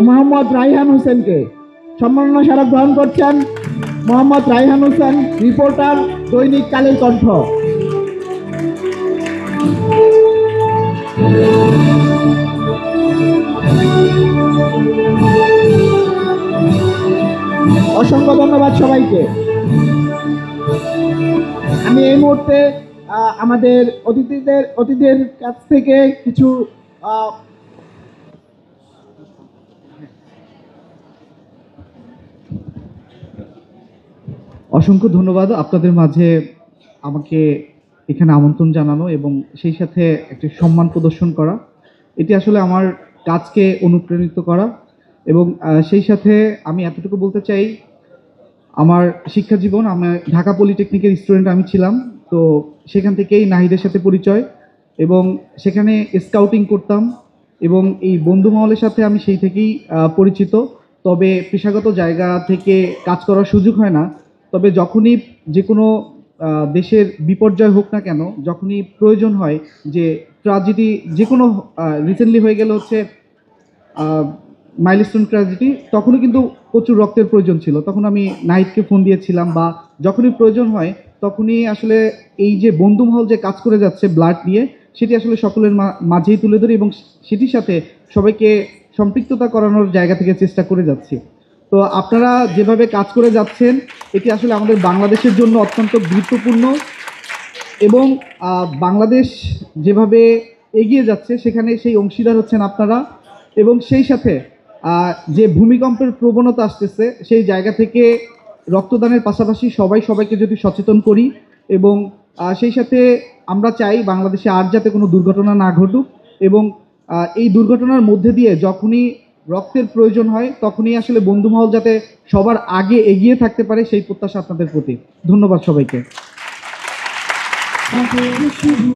মোহাম্মদ রাইহান হোসেনকে সম্মাননা স্মারক গ্রহণ করছেন মোহাম্মদ রাইহান হোসেন, রিপোর্টার, দৈনিক কালের কণ্ঠ। অসংখ্য ধন্যবাদ সবাইকে। আমি এই মুহূর্তে আমাদের অতিথিদের কাছ থেকে কিছু অসংখ্য ধন্যবাদ আপনাদের মাঝে আমাকে এখানে আমন্ত্রণ জানানো এবং সেই সাথে একটি সম্মান প্রদর্শন করা। এটি আসলে আমার কাজকে অনুপ্রাণিত করা এবং সেই সাথে আমি এতটুকু বলতে চাই, আমার শিক্ষা জীবন, আমি ঢাকা পলিটেকনিকের স্টুডেন্ট আমি ছিলাম। তো সেখান থেকেই নাহিদের সাথে পরিচয় এবং সেখানে স্কাউটিং করতাম এবং এই বন্ধু মহলের সাথে আমি সেই থেকেই পরিচিত। তবে পেশাগত জায়গা থেকে কাজ করার সুযোগ হয় না। তবে যখনই যে কোনো দেশের বিপর্যয় হোক না কেন, যখনই প্রয়োজন হয় যে ট্র্যাজেডি, যে কোনো রিসেন্টলি হয়ে গেল হচ্ছে মাইলস্টোন ট্র্যাজেডি, তখনও কিন্তু প্রচুর রক্তের প্রয়োজন ছিল। তখন আমি নাহিদকে ফোন দিয়েছিলাম, বা যখনই প্রয়োজন হয় তখনই আসলে এই যে বন্ধুমহল যে কাজ করে যাচ্ছে ব্লাড নিয়ে, সেটি আসলে সকলের মাঝেই তুলে ধরি এবং সেটির সাথে সবাইকে সম্পৃক্ততা করানোর জায়গা থেকে চেষ্টা করে যাচ্ছি। তো আপনারা যেভাবে কাজ করে যাচ্ছেন, এটি আসলে আমাদের বাংলাদেশের জন্য অত্যন্ত গুরুত্বপূর্ণ এবং বাংলাদেশ যেভাবে এগিয়ে যাচ্ছে সেখানে সেই অংশীদার হচ্ছেন আপনারা। এবং সেই সাথে যে ভূমিকম্পের প্রবণতা আসতেছে, সেই জায়গা থেকে রক্তদানের পাশাপাশি সবাইকে যদি সচেতন করি এবং সেই সাথে আমরা চাই বাংলাদেশে আর যাতে কোনো দুর্ঘটনা না ঘটুক এবং এই দুর্ঘটনার মধ্যে দিয়ে যখনই রক্তের প্রয়োজন হয় তখনই আসলে বন্ধুমহল যাতে সবার আগে এগিয়ে থাকতে পারে, সেই প্রত্যাশা আপনাদের প্রতি। ধন্যবাদ সবাইকে।